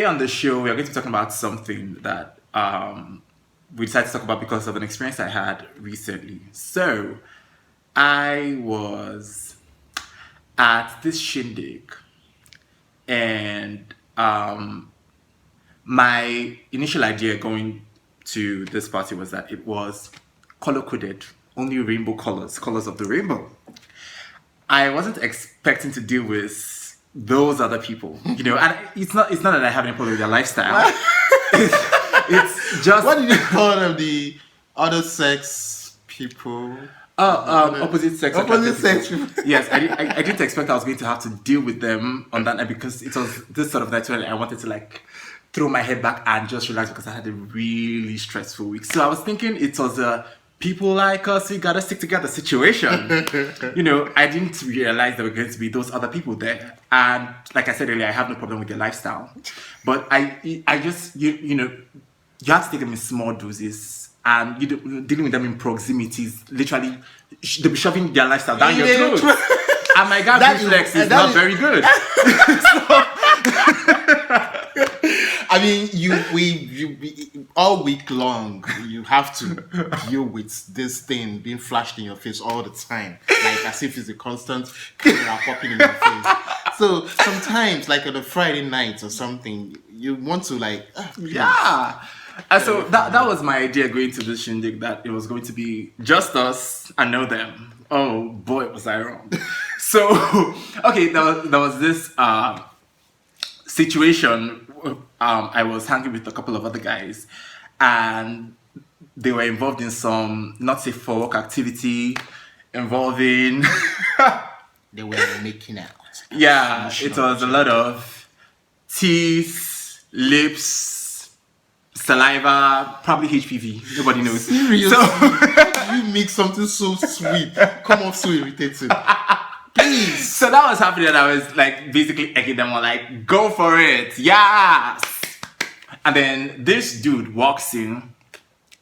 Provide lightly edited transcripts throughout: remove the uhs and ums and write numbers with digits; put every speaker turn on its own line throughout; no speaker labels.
on the show, we are going to be talking about something that we decided to talk about because of an experience I had recently. So, I was at this shindig, and my initial idea going to this party was that it was color coded, only rainbow colors, colors of the rainbow. I wasn't expecting to deal with those other people, and it's not that I have any problem with their lifestyle. It's just
What did you call them? The other sex people?
opposite sex.
Opposite
attracted
sex
people.
people.
Yes, I didn't expect I was going to have to deal with them on that night because it was this sort of night when I wanted to like throw my head back and just relax because I had a really stressful week. So I was thinking it was a people like us, we gotta stick together situation. I didn't realize there were going to be those other people there. And like I said earlier, I have no problem with their lifestyle. But I just, you have to take them in small doses. And dealing with them in proximities, literally, they'll be shoving their lifestyle down your throat. And my gut reflex is not very good.
I mean, we all week long, you have to deal with this thing being flashed in your face all the time, like as if it's a constant camera popping in your face. So sometimes, like on a Friday night or something, you want to
Yeah. And so that was my idea going to this shindig, that it was going to be just us and know them. Oh boy, was I wrong. So, okay, there was this situation. I was hanging with a couple of other guys, and they were involved in some not safe for work activity involving.
they were making out.
Yeah, it was a lot of teeth, lips, saliva, probably HPV. Nobody knows.
Seriously?
So
you make something so sweet come off so irritating. Please.
So that was happening, and I was like basically egging them on, like, go for it, yes. And then this dude walks in, and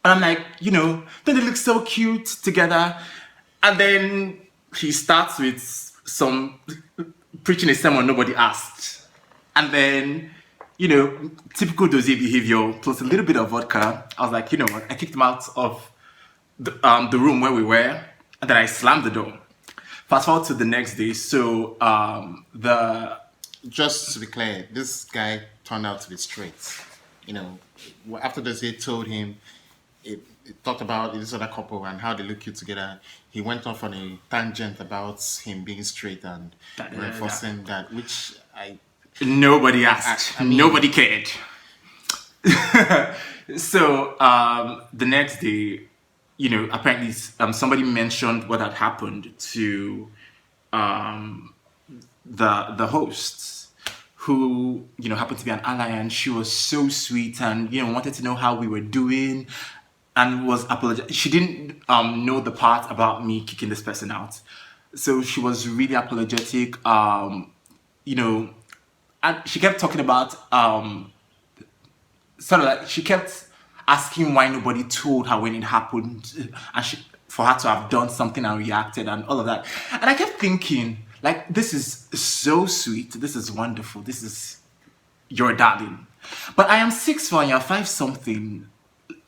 I'm like, don't they look so cute together? And then he starts with some preaching a sermon nobody asked, and then typical dossier behavior plus a little bit of vodka. I was like, you know what? I kicked him out of the room where we were, and then I slammed the door. Fast forward to the next day. So
just to be clear, this guy turned out to be straight. After this, they told him, it talked about this other couple and how they look cute together. He went off on a tangent about him being straight and reinforcing that, which
nobody asked. Nobody cared. So the next day, apparently somebody mentioned what had happened to the hosts, who happened to be an ally, and she was so sweet and wanted to know how we were doing and was apologetic. She didn't know the part about me kicking this person out, so she was really apologetic. And she kept talking about sort of like she kept asking why nobody told her when it happened, and for her to have done something and reacted and all of that. And I kept thinking, like, this is so sweet, this is wonderful, this is your darling. But I am 6'4" and you're 5 something.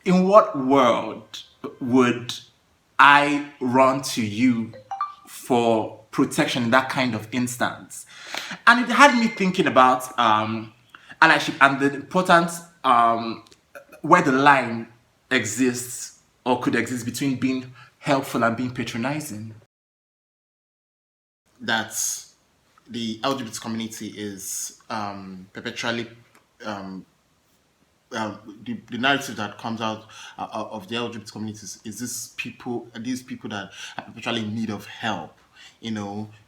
In what world would I run to you for protection in that kind of instance? And it had me thinking about allyship and the importance where the line exists or could exist between being helpful and being patronizing.
That the LGBT community is perpetually the narrative that comes out of the LGBT communities is these people that are perpetually in need of help,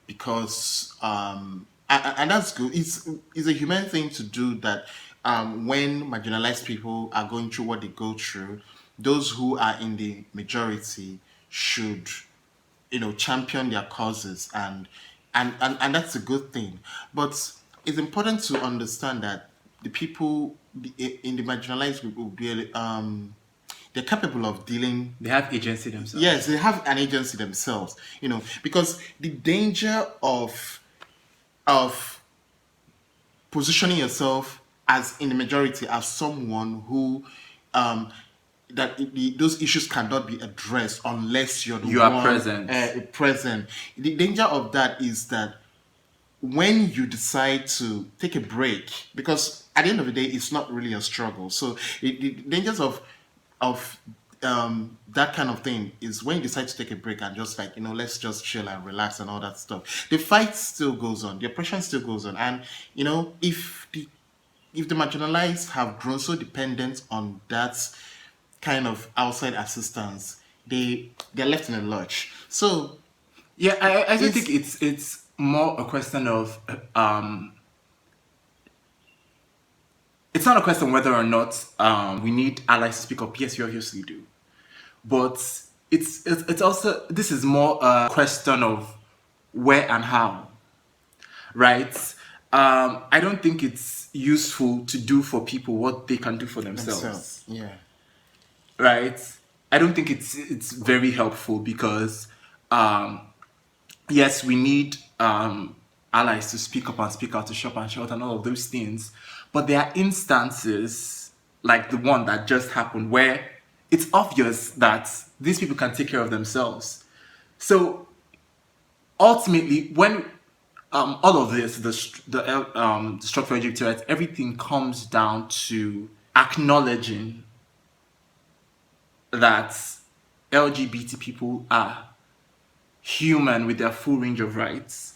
because and that's good. It's a human thing to do that. When marginalized people are going through what they go through, those who are in the majority should, champion their causes, and that's a good thing. But it's important to understand that the people in the marginalized group, they're capable of dealing.
They have agency themselves.
Yes, they have an agency themselves. Because the danger of positioning yourself as in the majority, as someone who that those issues cannot be addressed unless you're the
You are
one
present.
present. The danger of that is that when you decide to take a break, because at the end of the day, it's not really a struggle. So the dangers of that kind of thing is when you decide to take a break and just like, let's just chill and relax and all that stuff. The fight still goes on, the oppression still goes on, and if the marginalized have grown so dependent on that kind of outside assistance, they're left in a lurch. So
Yeah, I do
it's
think it's more a question of it's not a question whether or not we need allies to speak up. Yes, we obviously do, but it's also, this is more a question of where and how, right? I don't think it's useful to do for people what they can do for themselves,
themselves. Yeah.
right? I don't think it's very helpful because yes, we need allies to speak up and speak out, to shop and shout and all of those things. But there are instances like the one that just happened where it's obvious that these people can take care of themselves. So ultimately, when all of this, the structural LGBT rights, everything comes down to acknowledging that LGBT people are human with their full range of rights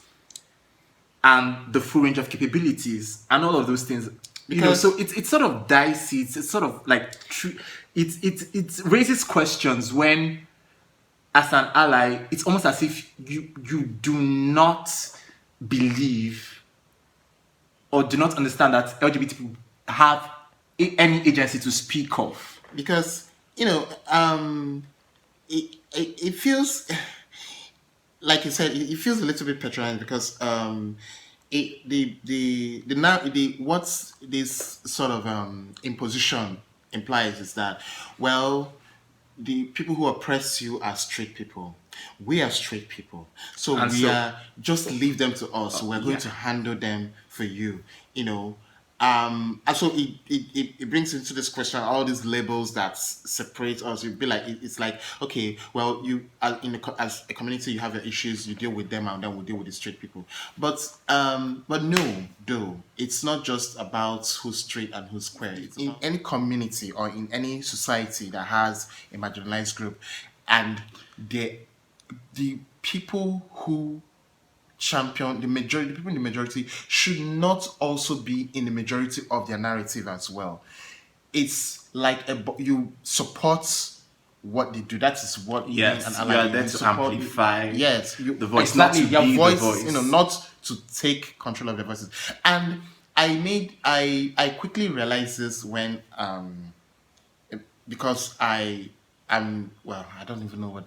and the full range of capabilities and all of those things.
Because
So it's sort of dicey. It's sort of like it raises questions when, as an ally, it's almost as if you do not believe or do not understand that LGBT people have any agency to speak of.
because it feels like you said, it feels a little bit patronizing because what's this sort of imposition implies is that, well, the people who oppress you are straight people. We are straight people, so
And
we
so,
are just leave them to us. We're going
yeah.
to handle them for you. And so it brings into this question all these labels that separate us. You'd be like, it's like, okay, well, you as a community, you have your issues, you deal with them, and then we'll deal with the straight people. But no, it's not just about who's straight and who's queer. In any community or in any society that has a marginalized group, and the people who champion the people in the majority should not also be in the majority of their narrative as well. It's like you support what they do. That is what being
Yes,
an
you
ally.
are there to
support,
amplify
yes,
the voice, not
exactly
to
your
be the
voice,
voice.
not to take control of their voices. And I quickly realized this when because I don't even know what,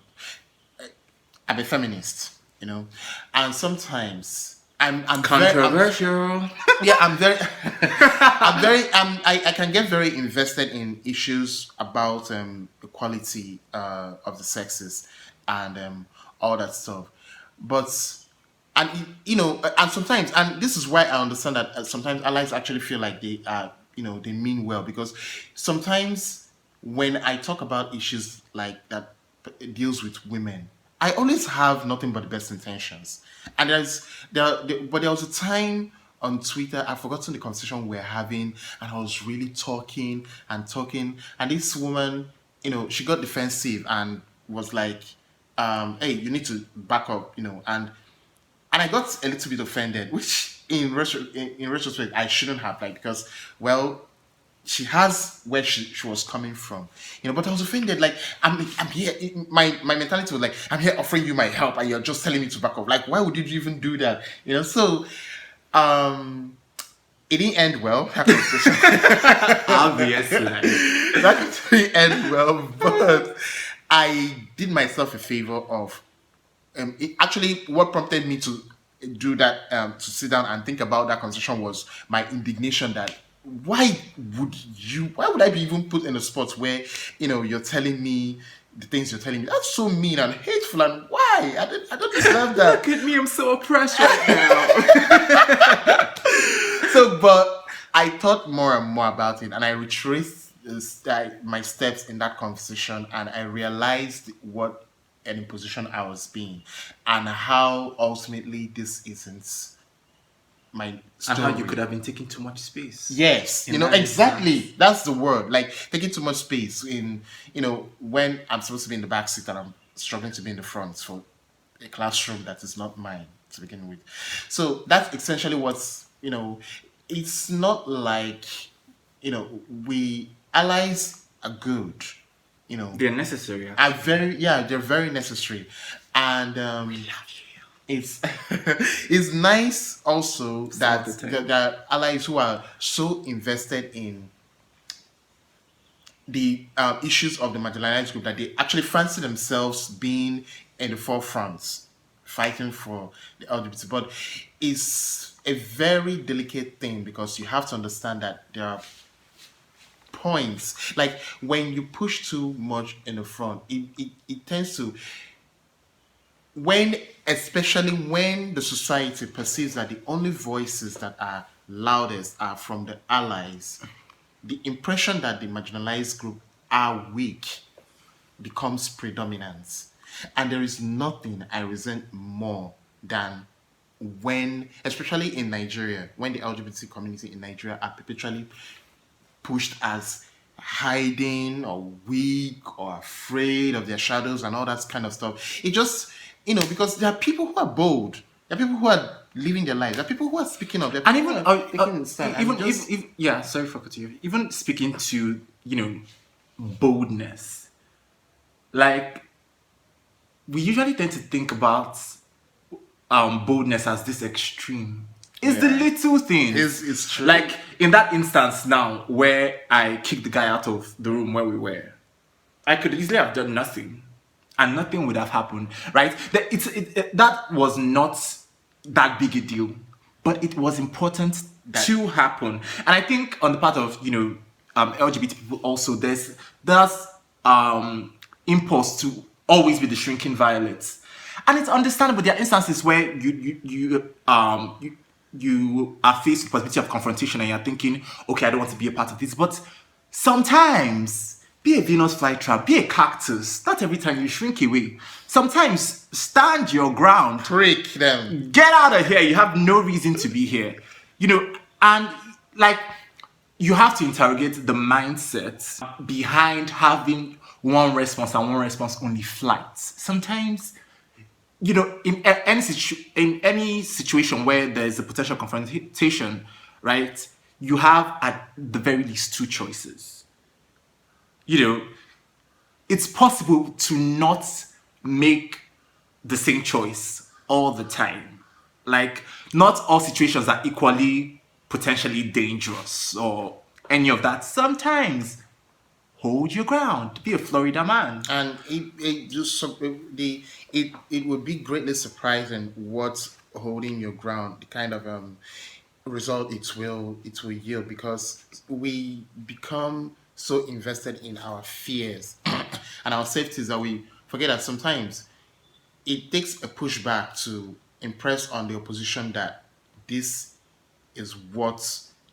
I'm a feminist, and sometimes I'm
Controversial.
yeah, I'm very, I'm very, I can get very invested in issues about equality of the sexes and all that stuff, but and and sometimes, and this is why I understand that sometimes allies actually feel like they are, they mean well, because sometimes when I talk about issues like that deals with women, I always have nothing but the best intentions. And but there was a time on Twitter, I've forgotten the conversation we are having, and I was really talking and talking, and this woman, she got defensive and was like, "Hey, you need to back up," and I got a little bit offended, which in retrospect I shouldn't have, like, because, well, she has where she was coming from, but I was offended. Like, I'm here. My mentality was like, I'm here offering you my help, and you're just telling me to back off. Like, why would you even do that? So um, it didn't end well. That conversation.
Obviously.
That didn't end well, but I did myself a favor of actually what prompted me to do that, to sit down and think about that conversation, was my indignation that why would I be even put in a spot where you're telling me the things you're telling me? That's so mean and hateful, and why? I don't deserve that.
Look at me, I'm so oppressed right now.
So, but I thought more and more about it, and I retraced my steps in that conversation, and I realized what an imposition I was being, and how ultimately this isn't my
And how you
story.
could have been taking too much space.
Yes,
In that
exactly.
instance.
That's the word. Like taking too much space in, when I'm supposed to be in the back seat and I'm struggling to be in the front for a classroom that is not mine to begin with. So that's essentially what's, it's not like, we allies are good,
They're necessary,
are
actually.
very, yeah, they're very necessary. And
We love you.
it's it's nice also
Some of
that
the time.
there are allies who are so invested in the issues of the marginalized group that they actually fancy themselves being in the forefront, fighting for the LGBT. But it's a very delicate thing because you have to understand that there are points. Like when you push too much in the front, it tends to, when especially when the society perceives that the only voices that are loudest are from the allies, the impression that the marginalized group are weak becomes predominant. And there is nothing I resent more than when, especially in Nigeria, when the LGBT community in Nigeria are perpetually pushed as hiding or weak or afraid of their shadows and all that kind of stuff. It just, because there are people who are bold, there are people who are living their lives, there are people who are speaking up, there are
And
people who
even
are taking a stand, and
even
just
if yeah, sorry for cutting you. Even speaking to, boldness, like we usually tend to think about boldness as this extreme. It's the
yeah,
little things.
it's true.
Like in that instance now where I kicked the guy out of the room where we were. I could easily have done nothing, and nothing would have happened, right? That was not that big a deal, but it was important
That
to happen. And I think on the part of LGBT people also, there's impulse to always be the shrinking violet, and it's understandable. There are instances where you are faced with the possibility of confrontation and you're thinking, okay, I don't want to be a part of this. But sometimes be a Venus flytrap, be a cactus. Not every time you shrink away. Sometimes stand your ground.
prick them.
Get out of here. You have no reason to be here. And like you have to interrogate the mindset behind having one response and one response only flights. Sometimes in any situation where there's a potential confrontation, right? You have at the very least two choices. You know, it's possible to not make the same choice all the time. Like, not all situations are equally potentially dangerous or any of that. Sometimes hold your ground, be a Florida man.
And it just it would be greatly surprising what holding your ground, the kind of result it will yield, because we become so invested in our fears and our safeties that we forget that sometimes it takes a pushback to impress on the opposition that this is what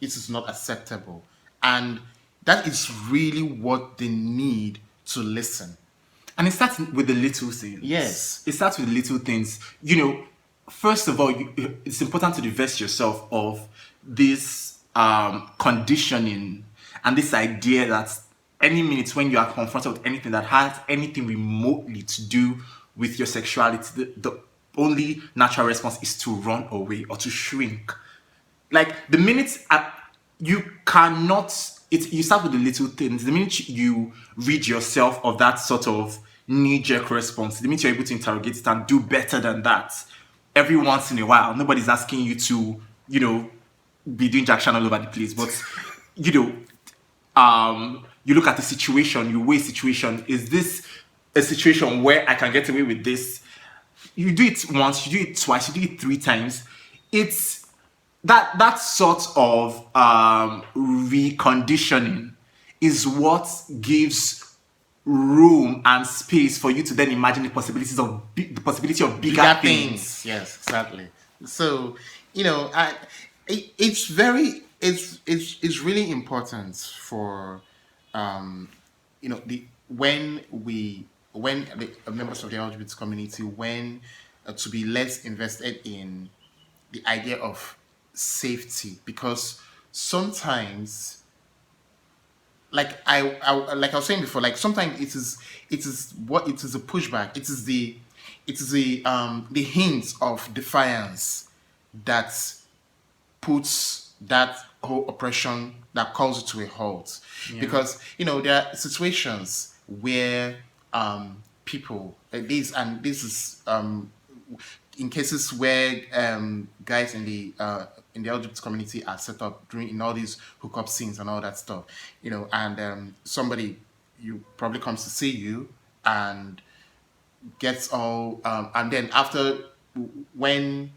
it is not acceptable, and that is really what they need to listen.
And it starts with the little things.
Yes.
It starts with the little things. First of all, it's important to divest yourself of this conditioning and this idea that any minute when you are confronted with anything that has anything remotely to do with your sexuality, the only natural response is to run away or to shrink. Like the minute you cannot, you start with the little things. The minute you rid yourself of that sort of knee-jerk response, the minute you're able to interrogate it and do better than that, every once in a while, nobody's asking you to, be doing jack all over the place, but you look at the situation, you weigh situation. Is this a situation where I can get away with this? You do it once, you do it twice, you do it three times. It's that sort of reconditioning is what gives room and space for you to then imagine the possibilities of the possibility of bigger things.
Yes, exactly. So, I it's very it's really important for the when the members of the LGBT community when to be less invested in the idea of safety, because sometimes, like I was saying before, like sometimes it is a pushback. It is the hints of defiance that puts that whole oppression, that calls it to a halt.
Yeah.
Because there are situations where people this is in cases where guys in the LGBT community are set up during in all these hookup scenes and all that stuff, and somebody you probably comes to see you and gets all and then after, when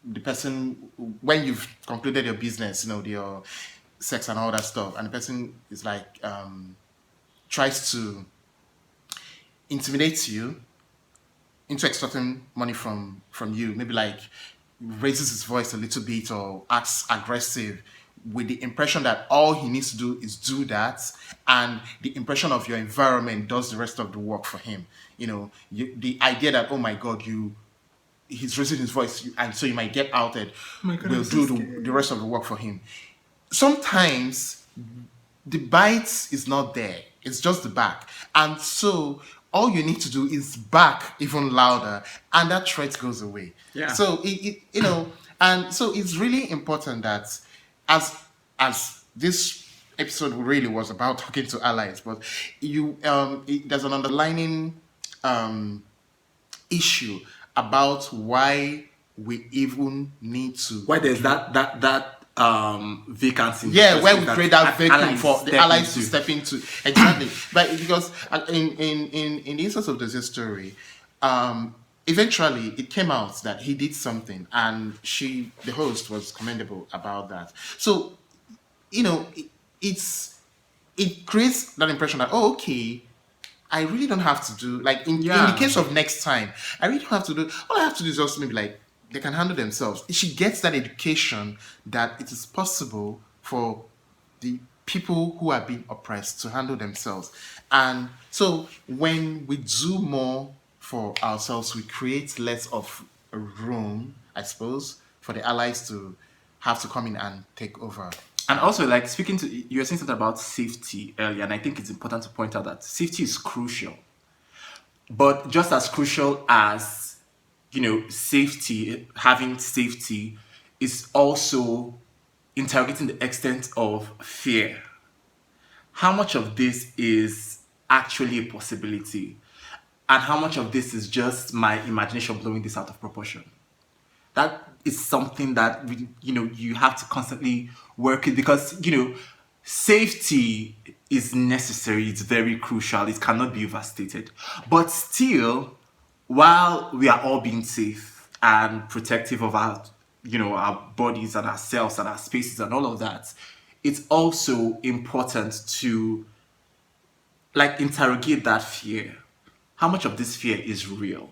the person when you've concluded your business, your sex and all that stuff, and the person is like tries to intimidate you into extorting money from you, maybe like raises his voice a little bit or acts aggressive, with the impression that all he needs to do is do that, and the impression of your environment does the rest of the work for him. The idea that, oh my god, he's raising his voice, and so you might get outed,
my God,
will
I'm so
do
scared.
the rest of the work for him. Sometimes the bite is not there, it's just the back, and so all you need to do is back even louder, and that threat goes away.
Yeah.
So and so it's really important that, as this episode really was about talking to allies, but there's an underlining issue about why we even need to.
Why there's that vacancy?
Yeah, where we create that vacuum
allies
for the
step
allies to
into.
step into. Exactly. But because in the instance of the story, eventually it came out that he did something, and the host was commendable about that. So it creates that impression that, oh, okay, I really don't have to do, like in the
Yeah.
case of next time, I really don't have to do, all I have to do is just maybe like they can handle themselves. She gets that education that it is possible for the people who are being oppressed to handle themselves. And so when we do more for ourselves, we create less of a room, I suppose, for the allies to have to come in and take over.
And also, like speaking to you were saying something about safety earlier, and I think it's important to point out that safety is crucial. But just as crucial as safety, having safety is also interrogating the extent of fear. How much of this is actually a possibility? And how much of this is just my imagination blowing this out of proportion? That is something that you have to constantly work with, because safety is necessary, it's very crucial, it cannot be overstated. But still, while we are all being safe and protective of our bodies and ourselves and our spaces and all of that, it's also important to interrogate that fear. How much of this fear is real?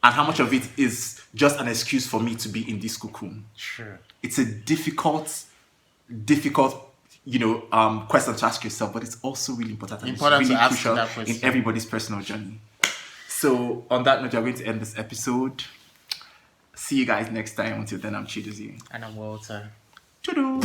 And how much of it is just an excuse for me to be in this cocoon?
Sure.
It's a difficult, question to ask yourself, but it's also really important. And
Important
it's
to
really
ask
crucial
that question.
in everybody's personal journey. So, on that note, we're going to end this episode. See you guys next time. Until then, I'm Chidozie.
And I'm Walter.
Toodoo!